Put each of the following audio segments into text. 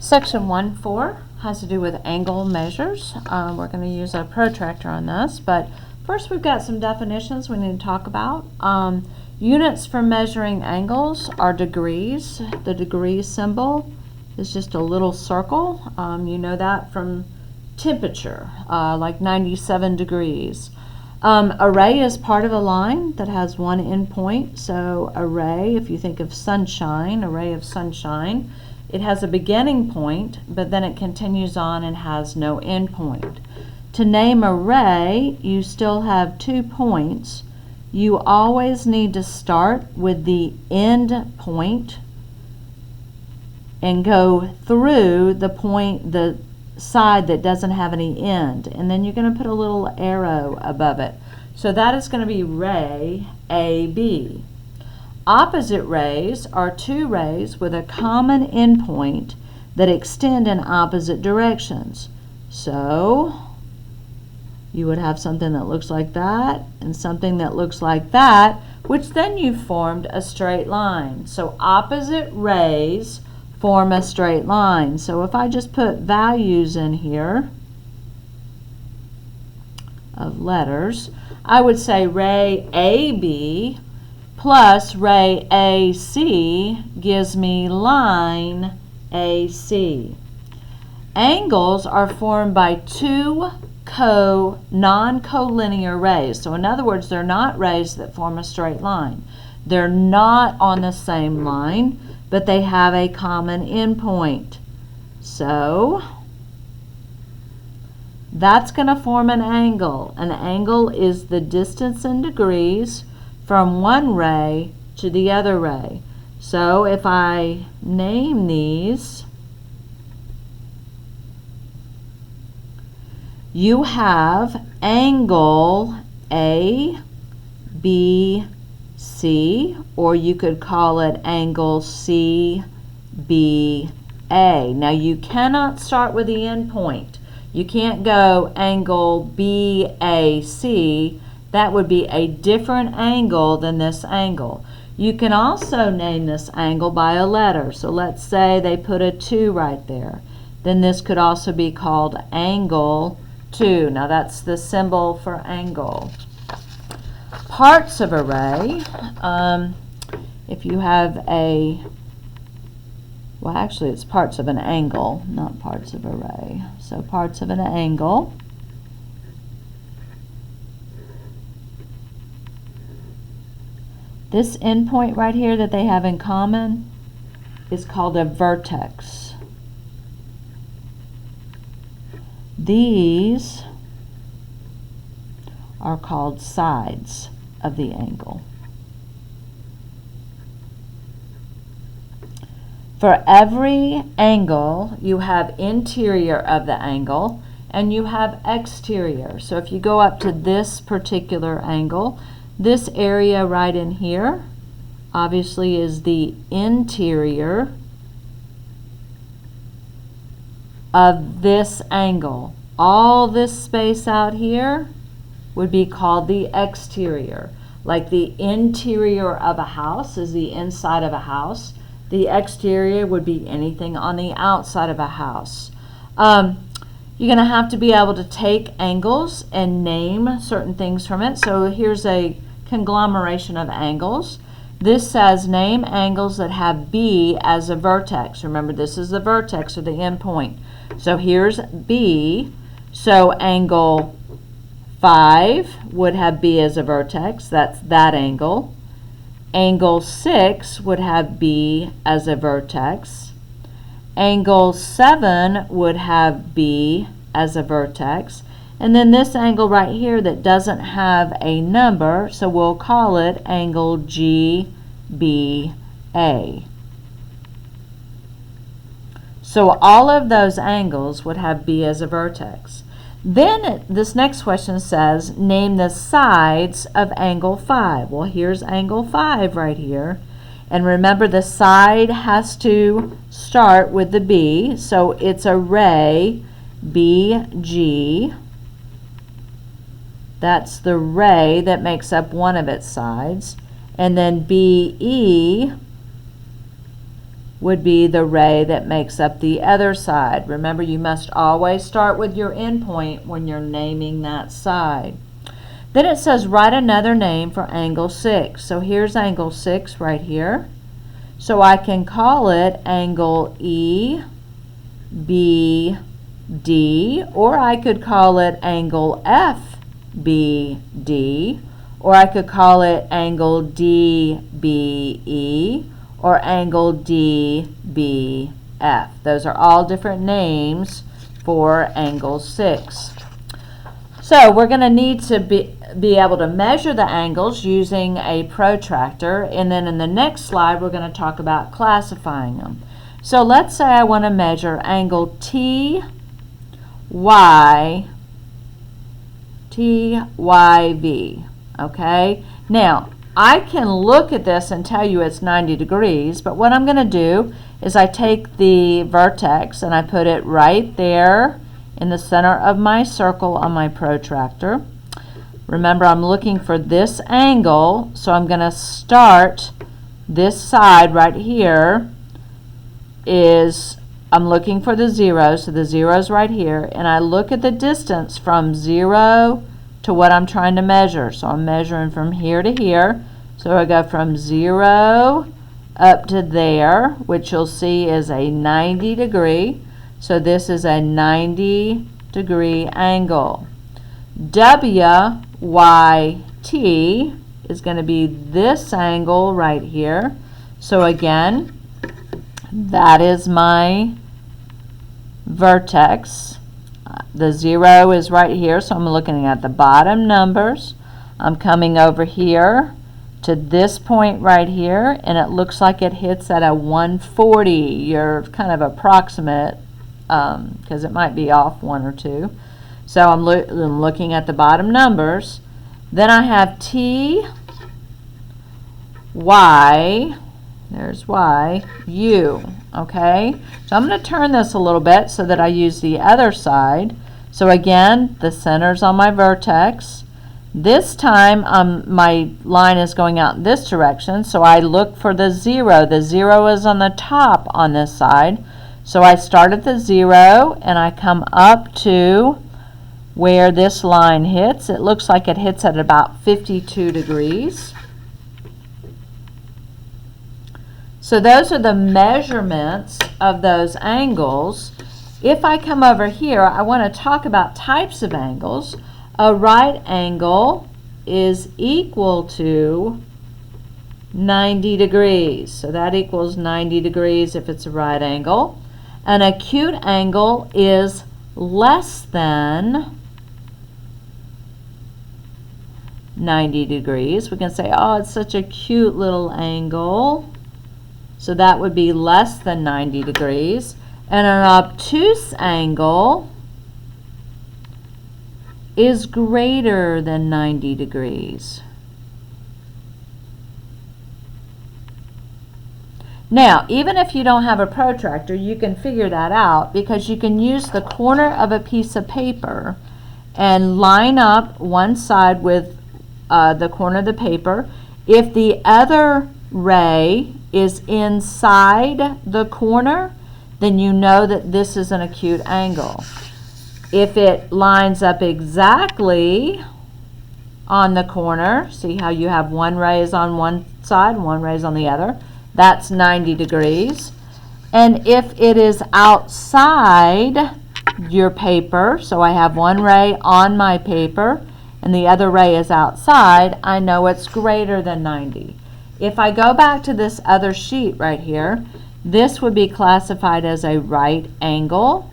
Section 1.4 has to do with angle measures. We're going to use a protractor on this, but first we've got some definitions we need to talk about. Units for measuring angles are degrees. The degree symbol is just a little circle. You know that from temperature, like 97 degrees. Array is part of a line that has one endpoint. So array, if you think of sunshine, array of sunshine, it has a beginning point, but then it continues on and has no end point. To name array, you still have 2 points. You always need to start with the end point and go through the point, the side that doesn't have any end, and then you're going to put a little arrow above it. So that is going to be ray AB. Opposite rays are 2 rays with a common endpoint that extend in opposite directions. So you would have something that looks like that and something that looks like that, which then you've formed a straight line. So opposite rays form a straight line. So if I just put values in here of letters, I would say ray AB plus ray AC gives me line AC. Angles are formed by 2 non-collinear rays. So in other words, they're not rays that form a straight line. They're not on the same line, but they have a common endpoint. So that's going to form an angle. An angle is the distance in degrees from one ray to the other ray. So if I name these, you have angle A, B, C, or you could call it angle C, B, A. Now you cannot start with the end point. You can't go angle BAC. That would be a different angle than this angle. You can also name this angle by a letter. So let's say they put a 2 right there. Then this could also be called angle 2. Now that's the symbol for angle. Parts of a ray, if you have a, well actually it's parts of an angle, not parts of a ray. So parts of an angle. This endpoint right here that they have in common is called a vertex. These are called sides of the angle. For every angle, you have interior of the angle and you have exterior. So if you go up to this particular angle, this area right in here obviously is the interior of this angle. All this space out here would be called the exterior. Like the interior of a house is the inside of a house. The exterior would be anything on the outside of a house. You're going to have to be able to take angles and name certain things from it. So here's a conglomeration of angles. This says name angles that have B as a vertex. Remember, this is the vertex or the end point. So here's B. So angle 5 would have B as a vertex. That's that angle. Angle 6 would have B as a vertex. Angle 7 would have B as a vertex. And then this angle right here that doesn't have a number, so we'll call it angle GBA. So all of those angles would have B as a vertex. Then this next question says, name the sides of angle 5. Well, here's angle 5 right here. And remember, the side has to start with the B. So it's a ray BG. That's the ray that makes up one of its sides. And then BE would be the ray that makes up the other side. Remember, you must always start with your endpoint when you're naming that side. Then it says write another name for angle 6. So here's angle 6 right here. So I can call it angle EBD, or I could call it angle FBD, or I could call it angle DBE, or angle DBF. Those are all different names for angle 6. So we're going to need to be able to measure the angles using a protractor, and then in the next slide we're going to talk about classifying them. So let's say I want to measure angle TYV. Okay? Now, I can look at this and tell you it's 90 degrees, but what I'm going to do is I take the vertex and I put it right there in the center of my circle on my protractor. Remember, I'm looking for this angle, so I'm going to start this side right here I'm looking for the 0, so the 0 is right here, and I look at the distance from 0 to what I'm trying to measure. So I'm measuring from here to here. So I go from 0 up to there, which you'll see is a 90 degree. So this is a 90 degree angle. WYT is going to be this angle right here. So again, that is my vertex. The 0 is right here, so I'm looking at the bottom numbers. I'm coming over here to this point right here, and it looks like it hits at a 140. You're kind of approximate, because it might be off 1 or 2. So I'm looking at the bottom numbers. Then I have T, Y, there's Y, U. Okay, so I'm going to turn this a little bit so that I use the other side. So again, the center's on my vertex. This time my line is going out in this direction, so I look for the 0. The 0 is on the top on this side. So I start at the 0 and I come up to where this line hits. It looks like it hits at about 52 degrees. So those are the measurements of those angles. If I come over here, I want to talk about types of angles. A right angle is equal to 90 degrees. So that equals 90 degrees if it's a right angle. An acute angle is less than 90 degrees. We can say, oh, it's such a cute little angle. So that would be less than 90 degrees. And an obtuse angle is greater than 90 degrees. Now, even if you don't have a protractor, you can figure that out, because you can use the corner of a piece of paper and line up one side with the corner of the paper. If the other ray is inside the corner, then you know that this is an acute angle. If it lines up exactly on the corner, see how you have one ray is on one side and one ray is on the other, that's 90 degrees. And if it is outside your paper, so I have one ray on my paper and the other ray is outside, I know it's greater than 90. If I go back to this other sheet right here, this would be classified as a right angle.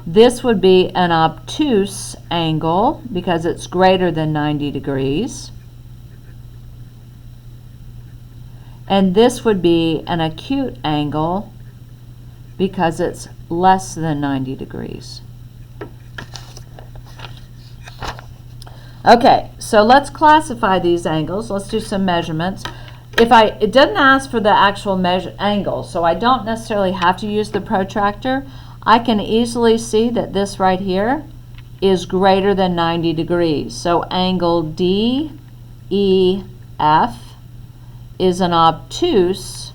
This would be an obtuse angle because it's greater than 90 degrees. And this would be an acute angle because it's less than 90 degrees. Okay, so let's classify these angles. Let's do some measurements. It doesn't ask for the actual angle, so I don't necessarily have to use the protractor. I can easily see that this right here is greater than 90 degrees. So angle DEF is an obtuse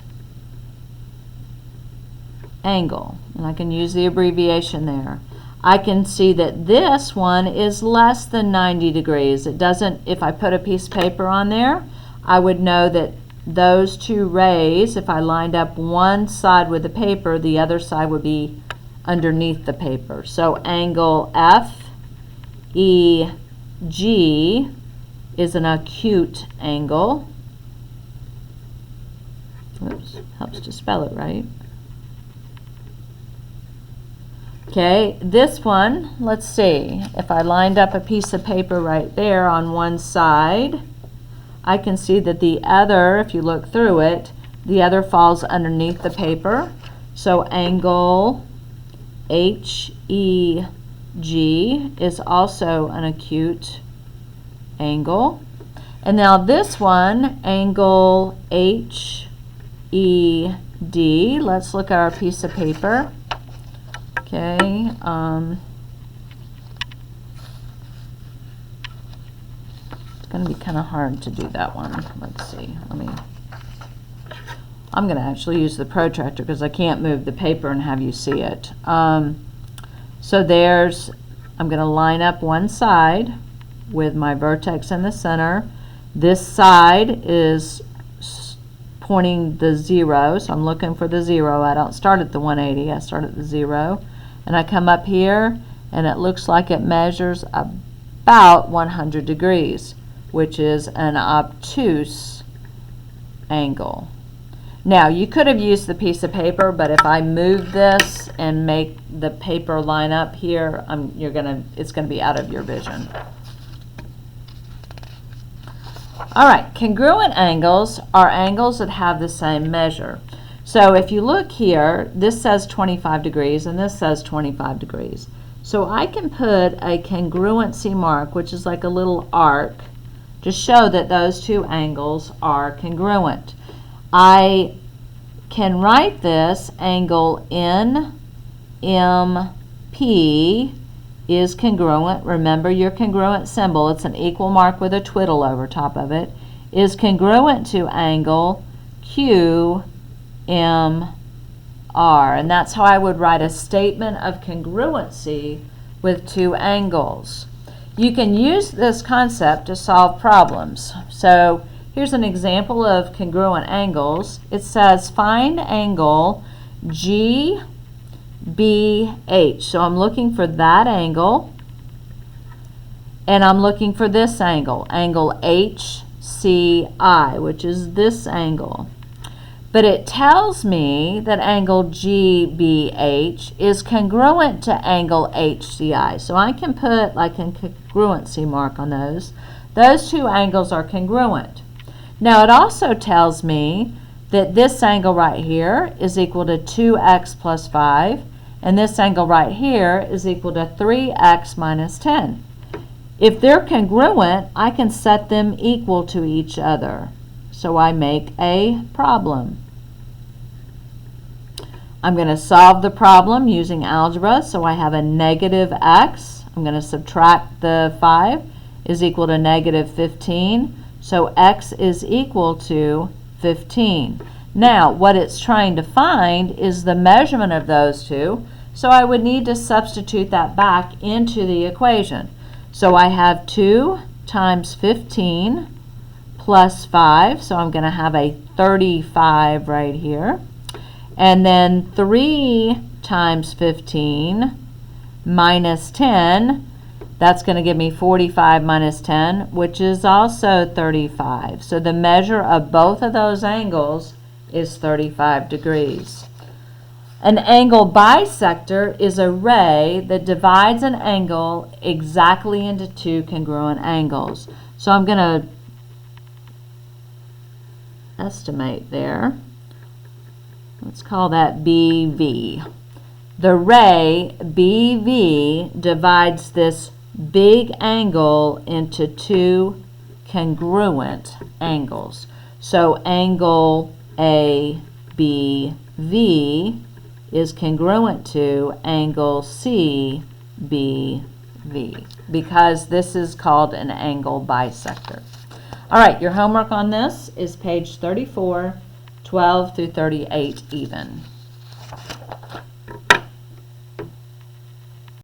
angle, and I can use the abbreviation there. I can see that this one is less than 90 degrees. It doesn't, if I put a piece of paper on there, I would know that those two rays, if I lined up one side with the paper, the other side would be underneath the paper. So angle FEG is an acute angle. Oops, helps to spell it right. Okay, this one, let's see, if I lined up a piece of paper right there on one side, I can see that the other, if you look through it, the other falls underneath the paper. So angle HEG is also an acute angle. And now this one, angle HED, let's look at our piece of paper. Okay, it's going to be kind of hard to do that one. Let's see. I'm going to actually use the protractor because I can't move the paper and have you see it. So there's, I'm going to line up one side with my vertex in the center. This side is pointing the 0, so I'm looking for the 0. I don't start at the 180, I start at the 0. And I come up here, and it looks like it measures about 100 degrees, which is an obtuse angle. Now, you could have used the piece of paper, but if I move this and make the paper line up here, it's gonna be out of your vision. All right, congruent angles are angles that have the same measure. So if you look here, this says 25 degrees and this says 25 degrees. So I can put a congruency mark, which is like a little arc, to show that those two angles are congruent. I can write this angle NMP is congruent. Remember your congruent symbol. It's an equal mark with a twiddle over top of it. Is congruent to angle QMR. And that's how I would write a statement of congruency with two angles. You can use this concept to solve problems. So here's an example of congruent angles. It says find angle GBH. So I'm looking for that angle, and I'm looking for this angle, angle HCI, which is this angle. But it tells me that angle GBH is congruent to angle HCI. So I can put like a congruency mark on those. Those two angles are congruent. Now it also tells me that this angle right here is equal to 2x plus 5, and this angle right here is equal to 3x minus 10. If they're congruent, I can set them equal to each other. So I make a problem. I'm going to solve the problem using algebra. So I have a negative x. I'm going to subtract the 5 is equal to negative 15. So x is equal to 15. Now, what it's trying to find is the measurement of those two. So I would need to substitute that back into the equation. So I have 2 times 15 plus 5, so I'm going to have a 35 right here. And then 3 times 15 minus 10, that's going to give me 45 minus 10, which is also 35. So the measure of both of those angles is 35 degrees. An angle bisector is a ray that divides an angle exactly into two congruent angles. So I'm going to estimate there. Let's call that BV. The ray BV divides this big angle into two congruent angles. So angle ABV is congruent to angle CBV because this is called an angle bisector. All right, your homework on this is page 34, 12 through 38 even.